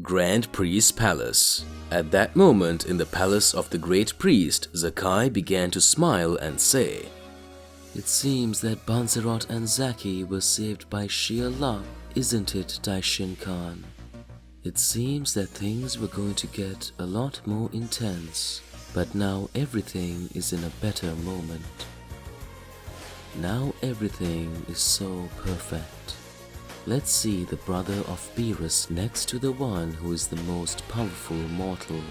Grand Priest Palace. At that moment in the palace of the Great Priest, Zakai began to smile and say, "It seems that Banzerot and Zaki were saved by sheer luck, isn't it, Daishin Khan? It seems that things were going to get a lot more intense, but now everything is in a better moment. Now everything is so perfect. Let's see the brother of Beerus next to the one who is the most powerful mortal.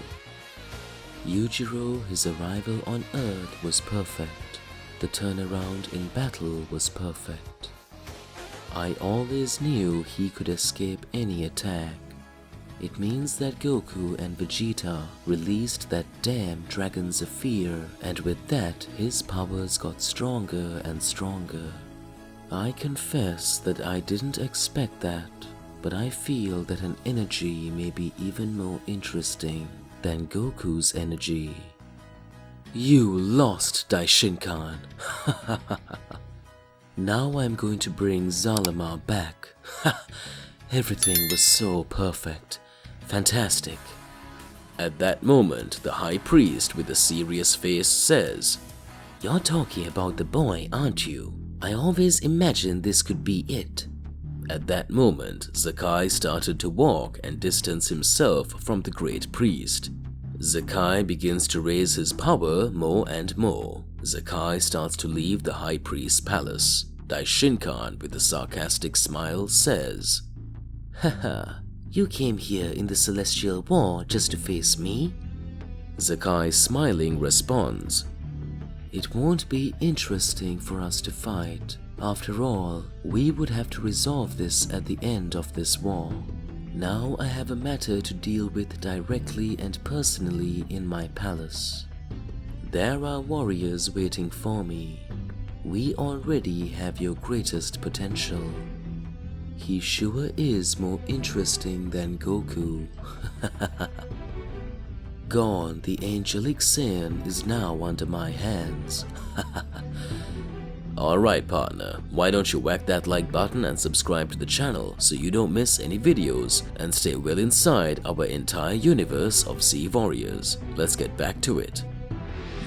Yujiro, his arrival on Earth was perfect. The turnaround in battle was perfect. I always knew he could escape any attack. It means that Goku and Vegeta released that damn Dragon Zephyr, and with that his powers got stronger and stronger. I confess that I didn't expect that, but I feel that an energy may be even more interesting than Goku's energy." "You lost, Daishinkan." "Now I'm going to bring Zalama back." Everything was so perfect. Fantastic. At that moment, the High Priest with a serious face says, "You're talking about the boy, aren't you? I always imagined this could be it." At that moment, Zakai started to walk and distance himself from the Great Priest. Zakai begins to raise his power more and more. Zakai starts to leave the High Priest's palace. Daishinkan, with a sarcastic smile, says, "Haha, you came here in the Celestial War just to face me?" Zakai, smiling, responds, "It won't be interesting for us to fight. After all, we would have to resolve this at the end of this war. Now I have a matter to deal with directly and personally in my palace. There are warriors waiting for me. We already have your greatest potential. He sure is more interesting than Goku." Gon, the angelic Saiyan, is now under my hands. Alright partner, why don't you whack that like button and subscribe to the channel so you don't miss any videos and stay well inside our entire universe of Z Warriors. Let's get back to it.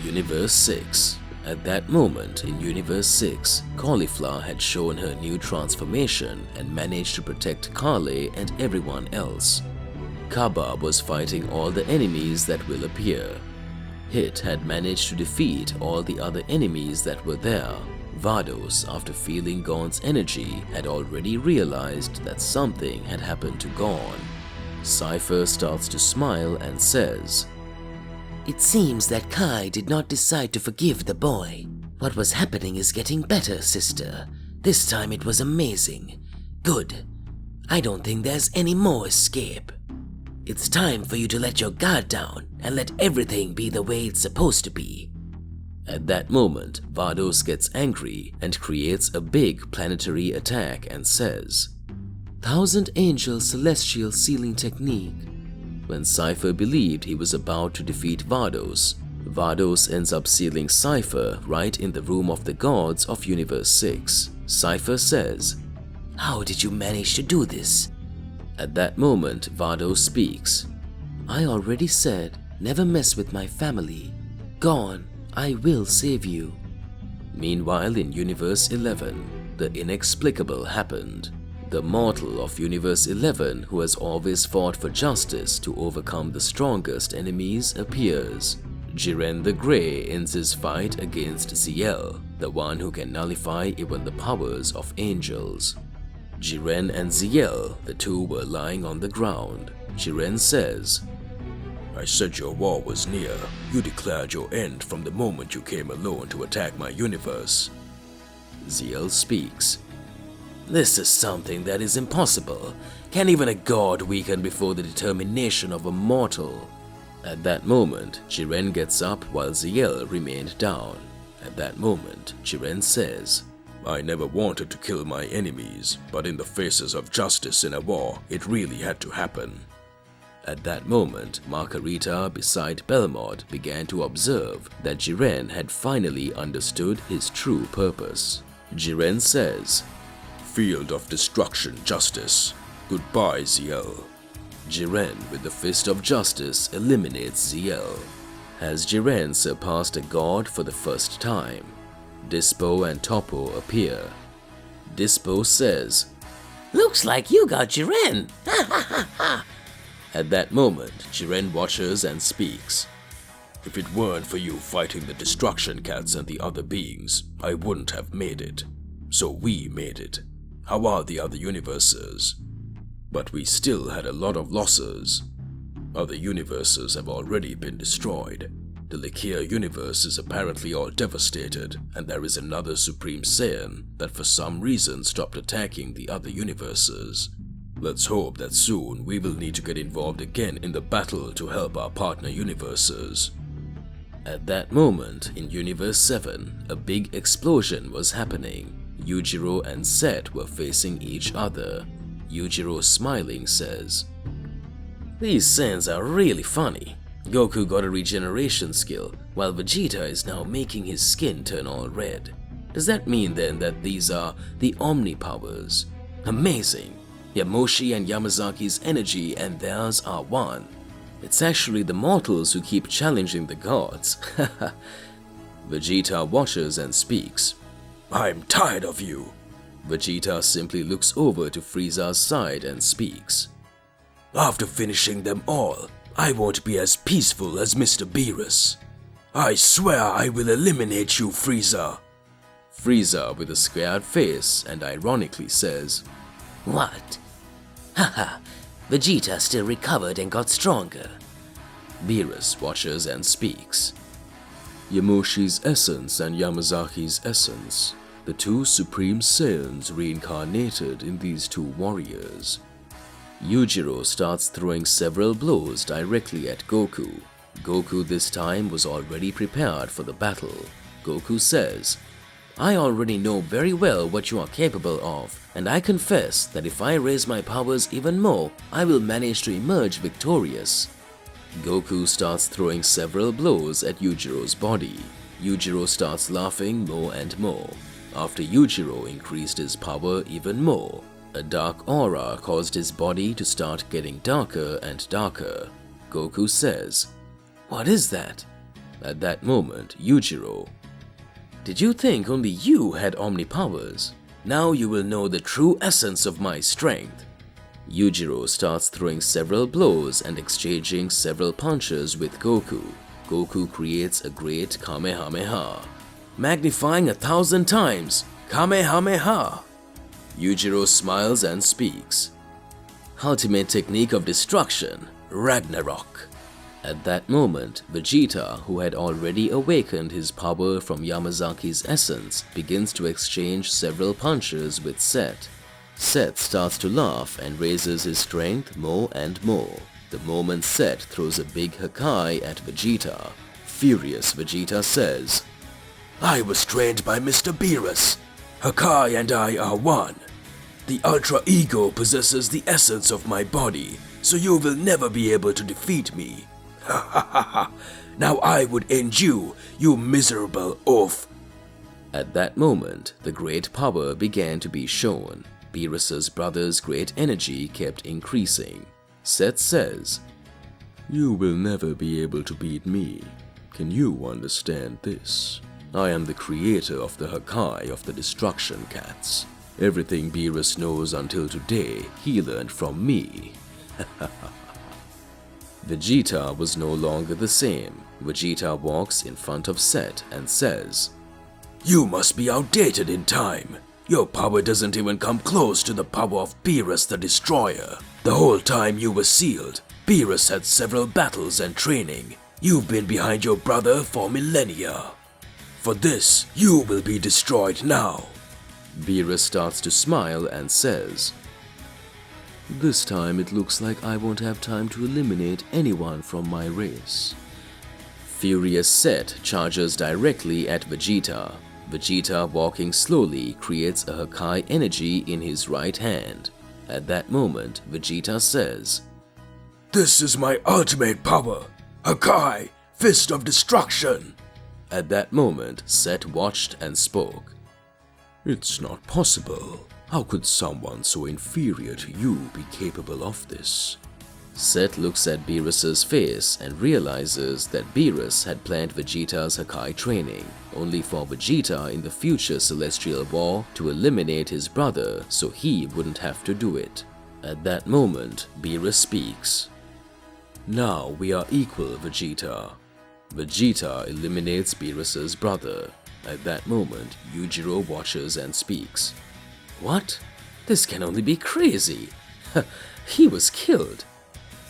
Universe 6. At that moment in Universe 6, Cauliflower had shown her new transformation and managed to protect Kale and everyone else. Kaba was fighting all the enemies that will appear. Hit had managed to defeat all the other enemies that were there. Vados, after feeling Gon's energy, had already realized that something had happened to Gon. Cypher starts to smile and says, "It seems that Kai did not decide to forgive the boy. What was happening is getting better, sister. This time it was amazing. Good. I don't think there's any more escape. It's time for you to let your guard down and let everything be the way it's supposed to be." At that moment, Vados gets angry and creates a big planetary attack and says, "Thousand Angel Celestial Sealing Technique." When Cypher believed he was about to defeat Vados, Vados ends up sealing Cypher right in the room of the gods of Universe 6. Cypher says, "How did you manage to do this?" At that moment, Vados speaks. "I already said, never mess with my family. Gon, I will save you." Meanwhile, in Universe 11, the inexplicable happened. The mortal of Universe 11, who has always fought for justice to overcome the strongest enemies, appears. Jiren the Grey ends his fight against Ziel, the one who can nullify even the powers of angels. Jiren and Ziel, the two were lying on the ground. Jiren says, "I said your war was near. You declared your end from the moment you came alone to attack my universe." Ziel speaks. "This is something that is impossible. Can even a god weaken before the determination of a mortal?" At that moment, Jiren gets up while Ziel remained down. At that moment, Jiren says, "I never wanted to kill my enemies, but in the faces of justice in a war, it really had to happen." At that moment, Margarita beside Belmont began to observe that Jiren had finally understood his true purpose. Jiren says, "Field of destruction, justice. Goodbye, Ziel." Jiren with the Fist of Justice eliminates ZL. Has Jiren surpassed a god for the first time? Dispo and Toppo appear. Dispo says, Looks like you got Jiren. At that moment, Jiren watches and speaks. If it weren't for you fighting the Destruction Cats and the other beings, I wouldn't have made it. So we made it. How are the other universes? But we still had a lot of losses. Other universes have already been destroyed. The Likia universe is apparently all devastated, and there is another Supreme Saiyan that for some reason stopped attacking the other universes. Let's hope that soon we will need to get involved again in the battle to help our partner universes. At that moment, in Universe 7, a big explosion was happening. Yujiro and Set were facing each other. Yujiro, smiling, says, These Saiyans are really funny. Goku got a regeneration skill, while Vegeta is now making his skin turn all red. Does that mean then that these are the Omni powers? Amazing! Yamoshi and Yamazaki's energy and theirs are one. It's actually the mortals who keep challenging the gods. Vegeta watches and speaks. I'm tired of you. Vegeta simply looks over to Frieza's side and speaks. After finishing them all, I won't be as peaceful as Mr. Beerus. I swear I will eliminate you, Frieza. Frieza with a scared face and ironically says, What? Haha, Vegeta still recovered and got stronger. Beerus watches and speaks. Yamoshi's essence and Yamazaki's essence. The two Supreme Saiyans reincarnated in these two warriors. Yujiro starts throwing several blows directly at Goku. Goku this time was already prepared for the battle. Goku says, I already know very well what you are capable of, and I confess that if I raise my powers even more, I will manage to emerge victorious. Goku starts throwing several blows at Yujiro's body. Yujiro starts laughing more and more. After Yujiro increased his power even more, a dark aura caused his body to start getting darker and darker. Goku says, What is that? At that moment, Yujiro, Did you think only you had Omni powers? Now you will know the true essence of my strength. Yujiro starts throwing several blows and exchanging several punches with Goku. Goku creates a great Kamehameha. Magnifying 1,000 times, Kamehameha. Yujiro smiles and speaks. Ultimate technique of destruction, Ragnarok. At that moment, Vegeta, who had already awakened his power from Yamazaki's essence, begins to exchange several punches with Set. Set starts to laugh and raises his strength more and more. The moment Set throws a big Hakai at Vegeta, furious Vegeta says, I was trained by Mr. Beerus. Hakai and I are one. The Ultra Ego possesses the essence of my body, so you will never be able to defeat me. Ha ha ha ha! Now I would end you, you miserable oaf! At that moment, the great power began to be shown. Beerus's brother's great energy kept increasing. Set says, You will never be able to beat me. Can you understand this? I am the creator of the Hakai of the Destruction Cats. Everything Beerus knows until today, he learned from me. Vegeta was no longer the same. Vegeta walks in front of Set and says, You must be outdated in time. Your power doesn't even come close to the power of Beerus the Destroyer. The whole time you were sealed, Beerus had several battles and training. You've been behind your brother for millennia. For this, you will be destroyed now. Beerus starts to smile and says, This time it looks like I won't have time to eliminate anyone from my race. Furious Set charges directly at Vegeta. Vegeta, walking slowly, creates a Hakai energy in his right hand. At that moment, Vegeta says, This is my ultimate power, Hakai, Fist of Destruction. At that moment, Set watched and spoke. It's not possible. How could someone so inferior to you be capable of this? Seth looks at Beerus's face and realizes that Beerus had planned Vegeta's Hakai training, only for Vegeta in the future Celestial War to eliminate his brother so he wouldn't have to do it. At that moment, Beerus speaks. "Now we are equal, Vegeta." Vegeta eliminates Beerus's brother. At that moment, Yujiro watches and speaks. "What? This can only be crazy. He was killed.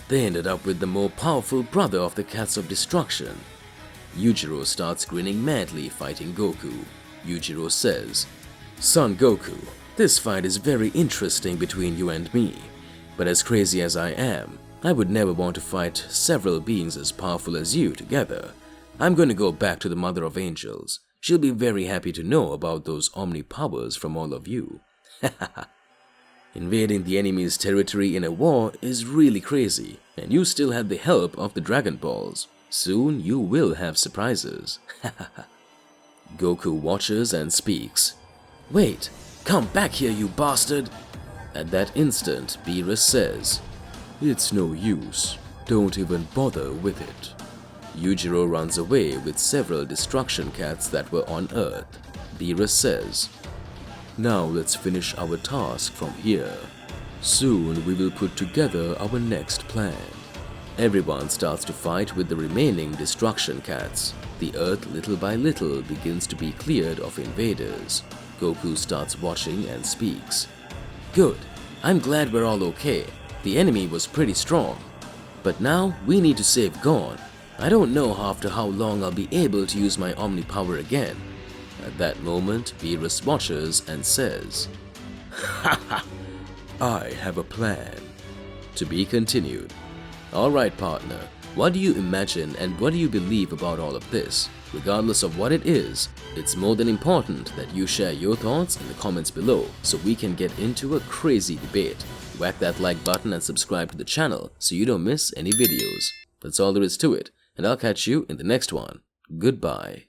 They ended up with the more powerful brother of the Cats of Destruction." Yujiro starts grinning madly, fighting Goku. Yujiro says, "Son Goku, this fight is very interesting between you and me. But as crazy as I am, I would never want to fight several beings as powerful as you together. I'm going to go back to the Mother of Angels. She'll be very happy to know about those Omni powers from all of you." Invading the enemy's territory in a war is really crazy, and you still have the help of the Dragon Balls. Soon you will have surprises. Goku watches and speaks. "Wait, come back here, you bastard!" At that instant, Beerus says, "It's no use. Don't even bother with it." Yujiro runs away with several destruction cats that were on Earth. Beerus says, "Now let's finish our task from here. Soon we will put together our next plan." Everyone starts to fight with the remaining destruction cats. The Earth little by little begins to be cleared of invaders. Goku starts watching and speaks. "Good. I'm glad we're all okay. The enemy was pretty strong. But now we need to save Gon. I don't know after how long I'll be able to use my Omni power again." At that moment, Beerus watches and says, "Haha, I have a plan." To be continued. Alright partner, what do you imagine and what do you believe about all of this? Regardless of what it is, it's more than important that you share your thoughts in the comments below so we can get into a crazy debate. Whack that like button and subscribe to the channel so you don't miss any videos. That's all there is to it, and I'll catch you in the next one. Goodbye.